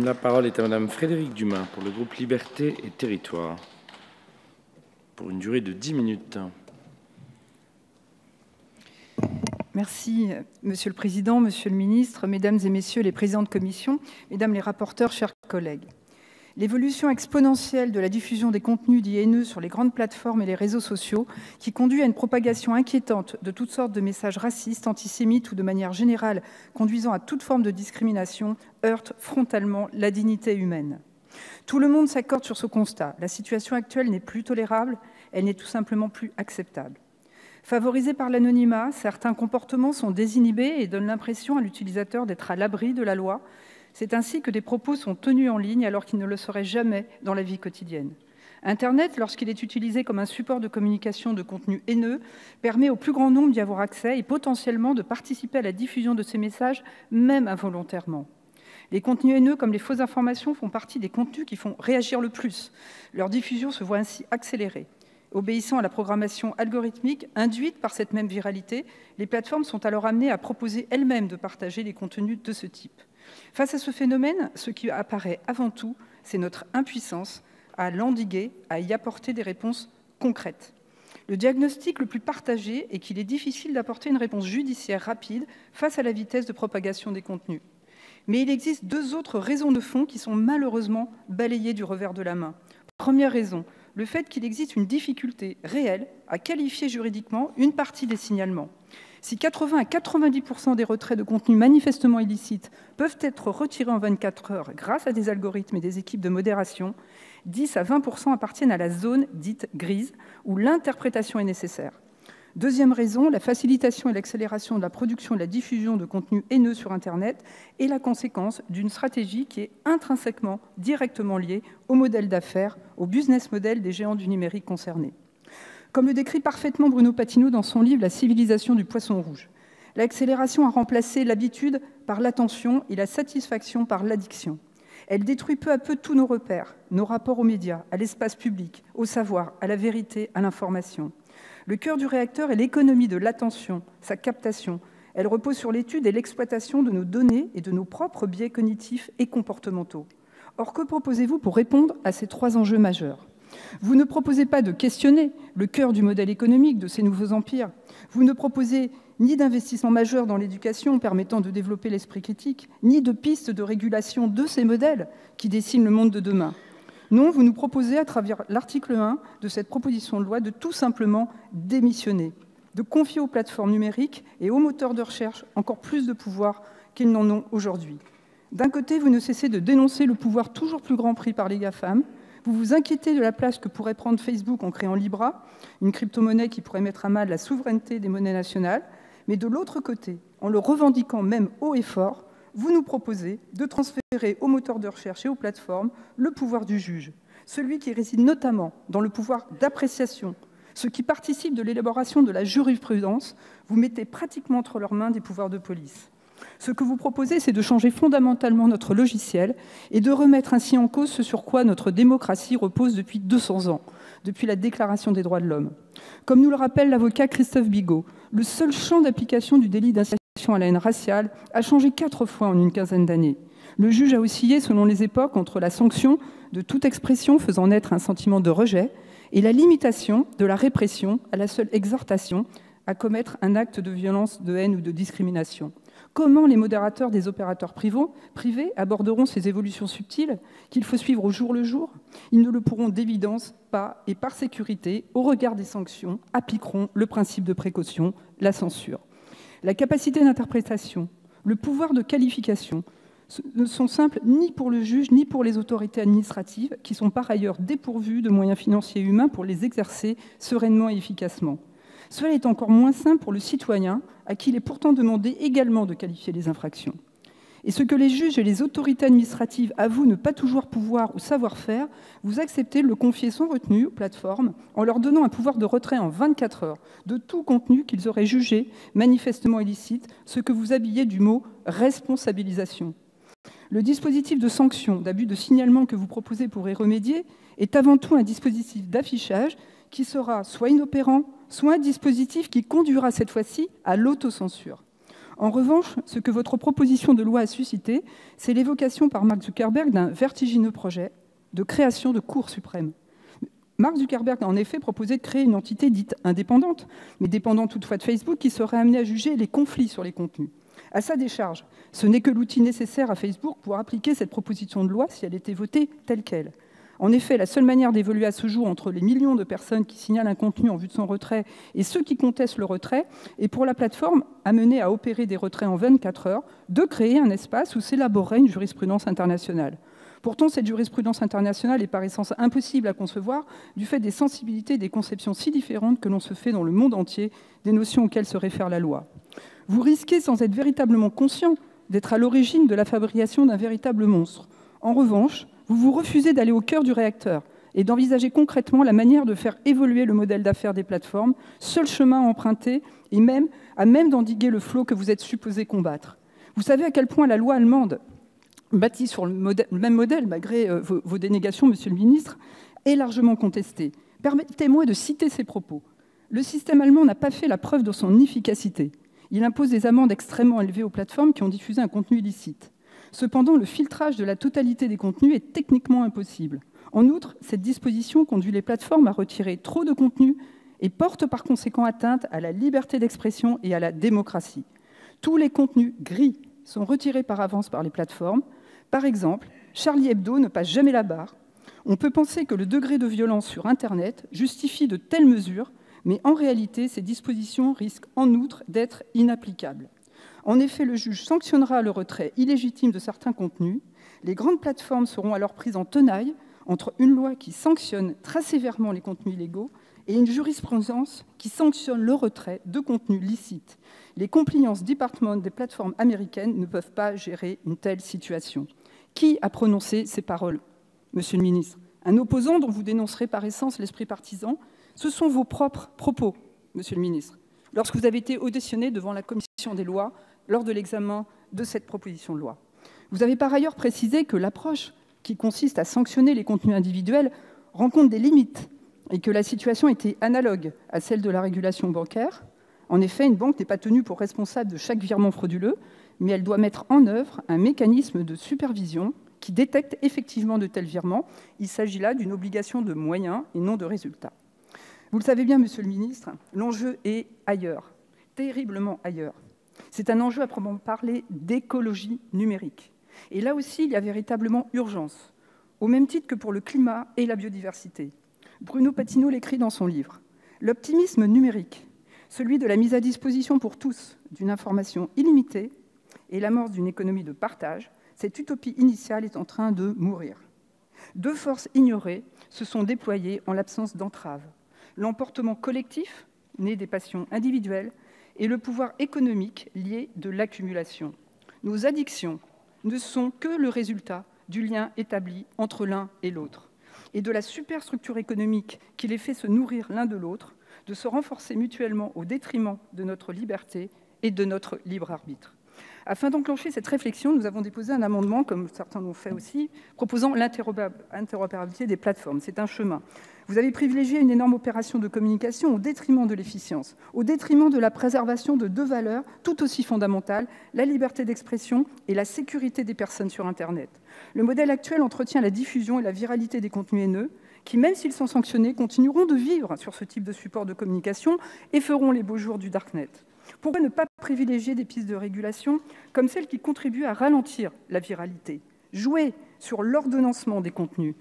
La parole est à Madame Frédérique Dumas pour le groupe Liberté et Territoires, pour une durée de 10 minutes. Merci, Monsieur le Président, Monsieur le Ministre, Mesdames et Messieurs les présidents de commission, Mesdames les rapporteurs, chers collègues. L'évolution exponentielle de la diffusion des contenus dits haineux sur les grandes plateformes et les réseaux sociaux, qui conduit à une propagation inquiétante de toutes sortes de messages racistes, antisémites ou de manière générale conduisant à toute forme de discrimination, heurte frontalement la dignité humaine. Tout le monde s'accorde sur ce constat. La situation actuelle n'est plus tolérable, elle n'est tout simplement plus acceptable. Favorisés par l'anonymat, certains comportements sont désinhibés et donnent l'impression à l'utilisateur d'être à l'abri de la loi. C'est ainsi que des propos sont tenus en ligne alors qu'ils ne le seraient jamais dans la vie quotidienne. Internet, lorsqu'il est utilisé comme un support de communication de contenu haineux, permet au plus grand nombre d'y avoir accès et potentiellement de participer à la diffusion de ces messages, même involontairement. Les contenus haineux, comme les fausses informations, font partie des contenus qui font réagir le plus. Leur diffusion se voit ainsi accélérée. Obéissant à la programmation algorithmique induite par cette même viralité, les plateformes sont alors amenées à proposer elles-mêmes de partager les contenus de ce type. Face à ce phénomène, ce qui apparaît avant tout, c'est notre impuissance à l'endiguer, à y apporter des réponses concrètes. Le diagnostic le plus partagé est qu'il est difficile d'apporter une réponse judiciaire rapide face à la vitesse de propagation des contenus. Mais il existe deux autres raisons de fond qui sont malheureusement balayées du revers de la main. Première raison, le fait qu'il existe une difficulté réelle à qualifier juridiquement une partie des signalements. Si 80 à 90% des retraits de contenus manifestement illicites peuvent être retirés en 24 heures grâce à des algorithmes et des équipes de modération, 10 à 20% appartiennent à la zone dite grise, où l'interprétation est nécessaire. Deuxième raison, la facilitation et l'accélération de la production et de la diffusion de contenus haineux sur Internet est la conséquence d'une stratégie qui est intrinsèquement, directement liée au modèle d'affaires, au business model des géants du numérique concernés. Comme le décrit parfaitement Bruno Patinaud dans son livre « La civilisation du poisson rouge », l'accélération a remplacé l'habitude par l'attention et la satisfaction par l'addiction. Elle détruit peu à peu tous nos repères, nos rapports aux médias, à l'espace public, au savoir, à la vérité, à l'information. Le cœur du réacteur est l'économie de l'attention, sa captation. Elle repose sur l'étude et l'exploitation de nos données et de nos propres biais cognitifs et comportementaux. Or, que proposez-vous pour répondre à ces trois enjeux majeurs ? Vous ne proposez pas de questionner le cœur du modèle économique de ces nouveaux empires. Vous ne proposez ni d'investissement majeur dans l'éducation permettant de développer l'esprit critique, ni de pistes de régulation de ces modèles qui dessinent le monde de demain. Non, vous nous proposez, à travers l'article 1 de cette proposition de loi, de tout simplement démissionner, de confier aux plateformes numériques et aux moteurs de recherche encore plus de pouvoir qu'ils n'en ont aujourd'hui. D'un côté, vous ne cessez de dénoncer le pouvoir toujours plus grand pris par les GAFAM. Vous vous inquiétez de la place que pourrait prendre Facebook en créant Libra, une crypto-monnaie qui pourrait mettre à mal la souveraineté des monnaies nationales. Mais de l'autre côté, en le revendiquant même haut et fort, vous nous proposez de transférer aux moteurs de recherche et aux plateformes le pouvoir du juge, celui qui réside notamment dans le pouvoir d'appréciation, ce qui participe de l'élaboration de la jurisprudence. Vous mettez pratiquement entre leurs mains des pouvoirs de police. Ce que vous proposez, c'est de changer fondamentalement notre logiciel et de remettre ainsi en cause ce sur quoi notre démocratie repose depuis 200 ans, depuis la Déclaration des droits de l'homme. Comme nous le rappelle l'avocat Christophe Bigot, le seul champ d'application du délit d'incitation à la haine raciale a changé 4 fois en une quinzaine d'années. Le juge a oscillé selon les époques entre la sanction de toute expression faisant naître un sentiment de rejet et la limitation de la répression à la seule exhortation à commettre un acte de violence, de haine ou de discrimination. Comment les modérateurs des opérateurs privés aborderont ces évolutions subtiles qu'il faut suivre au jour le jour ? Ils ne le pourront d'évidence pas et par sécurité, au regard des sanctions, appliqueront le principe de précaution, la censure. La capacité d'interprétation, le pouvoir de qualification ne sont simples ni pour le juge ni pour les autorités administratives qui sont par ailleurs dépourvues de moyens financiers et humains pour les exercer sereinement et efficacement. Cela est encore moins simple pour le citoyen, à qui il est pourtant demandé également de qualifier les infractions. Et ce que les juges et les autorités administratives avouent ne pas toujours pouvoir ou savoir faire, vous acceptez de le confier sans retenue aux plateformes en leur donnant un pouvoir de retrait en 24 heures de tout contenu qu'ils auraient jugé manifestement illicite, ce que vous habillez du mot « responsabilisation ». Le dispositif de sanction, d'abus de signalement que vous proposez pour y remédier est avant tout un dispositif d'affichage qui sera soit inopérant, soit un dispositif qui conduira cette fois-ci à l'autocensure. En revanche, ce que votre proposition de loi a suscité, c'est l'évocation par Mark Zuckerberg d'un vertigineux projet de création de Cour suprême. Mark Zuckerberg a en effet proposé de créer une entité dite indépendante, mais dépendante toutefois de Facebook, qui serait amenée à juger les conflits sur les contenus. À sa décharge, ce n'est que l'outil nécessaire à Facebook pour appliquer cette proposition de loi si elle était votée telle qu'elle. En effet, la seule manière d'évoluer à ce jour entre les millions de personnes qui signalent un contenu en vue de son retrait et ceux qui contestent le retrait est pour la plateforme amenée à opérer des retraits en 24 heures de créer un espace où s'élaborerait une jurisprudence internationale. Pourtant, cette jurisprudence internationale est par essence impossible à concevoir du fait des sensibilités et des conceptions si différentes que l'on se fait dans le monde entier des notions auxquelles se réfère la loi. Vous risquez, sans être véritablement conscient, d'être à l'origine de la fabrication d'un véritable monstre. En revanche, vous vous refusez d'aller au cœur du réacteur et d'envisager concrètement la manière de faire évoluer le modèle d'affaires des plateformes, seul chemin à emprunter et à même d'endiguer le flot que vous êtes supposé combattre. Vous savez à quel point la loi allemande, bâtie sur le même modèle, malgré vos dénégations, Monsieur le Ministre, est largement contestée. Permettez-moi de citer ces propos. Le système allemand n'a pas fait la preuve de son efficacité. Il impose des amendes extrêmement élevées aux plateformes qui ont diffusé un contenu illicite. Cependant, le filtrage de la totalité des contenus est techniquement impossible. En outre, cette disposition conduit les plateformes à retirer trop de contenu et porte par conséquent atteinte à la liberté d'expression et à la démocratie. Tous les contenus gris sont retirés par avance par les plateformes. Par exemple, Charlie Hebdo ne passe jamais la barre. On peut penser que le degré de violence sur Internet justifie de telles mesures, mais en réalité, ces dispositions risquent en outre d'être inapplicables. En effet, le juge sanctionnera le retrait illégitime de certains contenus. Les grandes plateformes seront alors prises en tenaille entre une loi qui sanctionne très sévèrement les contenus illégaux et une jurisprudence qui sanctionne le retrait de contenus licites. Les compliance departments des plateformes américaines ne peuvent pas gérer une telle situation. Qui a prononcé ces paroles, Monsieur le ministre? Un opposant dont vous dénoncerez par essence l'esprit partisan? Ce sont vos propres propos, Monsieur le ministre, lorsque vous avez été auditionné devant la commission des lois lors de l'examen de cette proposition de loi. Vous avez par ailleurs précisé que l'approche qui consiste à sanctionner les contenus individuels rencontre des limites et que la situation était analogue à celle de la régulation bancaire. En effet, une banque n'est pas tenue pour responsable de chaque virement frauduleux, mais elle doit mettre en œuvre un mécanisme de supervision qui détecte effectivement de tels virements. Il s'agit là d'une obligation de moyens et non de résultats. Vous le savez bien, Monsieur le ministre, l'enjeu est ailleurs, terriblement ailleurs. C'est un enjeu à proprement parler d'écologie numérique. Et là aussi, il y a véritablement urgence, au même titre que pour le climat et la biodiversité. Bruno Patinault l'écrit dans son livre. L'optimisme numérique, celui de la mise à disposition pour tous d'une information illimitée et l'amorce d'une économie de partage, cette utopie initiale est en train de mourir. Deux forces ignorées se sont déployées en l'absence d'entrave. L'emportement collectif, né des passions individuelles, et le pouvoir économique lié de l'accumulation. Nos addictions ne sont que le résultat du lien établi entre l'un et l'autre, et de la superstructure économique qui les fait se nourrir l'un de l'autre, de se renforcer mutuellement au détriment de notre liberté et de notre libre arbitre. Afin d'enclencher cette réflexion, nous avons déposé un amendement, comme certains l'ont fait aussi, proposant l'interopérabilité des plateformes. C'est un chemin. Vous avez privilégié une énorme opération de communication au détriment de l'efficience, au détriment de la préservation de deux valeurs tout aussi fondamentales, la liberté d'expression et la sécurité des personnes sur Internet. Le modèle actuel entretient la diffusion et la viralité des contenus haineux, qui, même s'ils sont sanctionnés, continueront de vivre sur ce type de support de communication et feront les beaux jours du Darknet. Pourquoi ne pas privilégier des pistes de régulation comme celles qui contribuent à ralentir la viralité, jouer sur l'ordonnancement des contenus,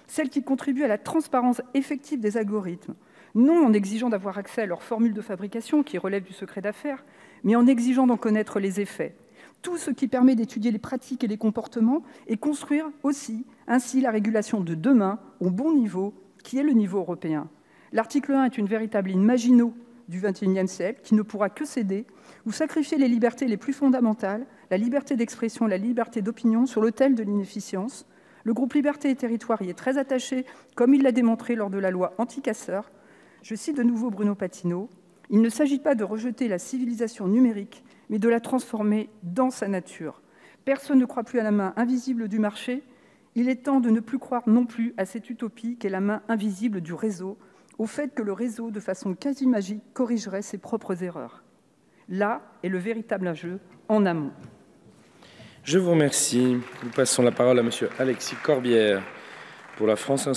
celles qui contribuent à la transparence effective des algorithmes, non en exigeant d'avoir accès à leurs formules de fabrication qui relèvent du secret d'affaires, mais en exigeant d'en connaître les effets. Tout ce qui permet d'étudier les pratiques et les comportements et construire aussi ainsi la régulation de demain au bon niveau, qui est le niveau européen. L'article 1 est une véritable ligne Maginot du XXIe siècle, qui ne pourra que céder ou sacrifier les libertés les plus fondamentales, la liberté d'expression, la liberté d'opinion, sur l'autel de l'inefficience. Le groupe Liberté et Territoires y est très attaché, comme il l'a démontré lors de la loi anti-casseurs. Je cite de nouveau Bruno Patinault. « Il ne s'agit pas de rejeter la civilisation numérique, mais de la transformer dans sa nature. Personne ne croit plus à la main invisible du marché. Il est temps de ne plus croire non plus à cette utopie qu'est la main invisible du réseau, au fait que le réseau, de façon quasi magique, corrigerait ses propres erreurs. » Là est le véritable enjeu en amont. Je vous remercie. Nous passons la parole à Monsieur Alexis Corbière pour la France Insoumise.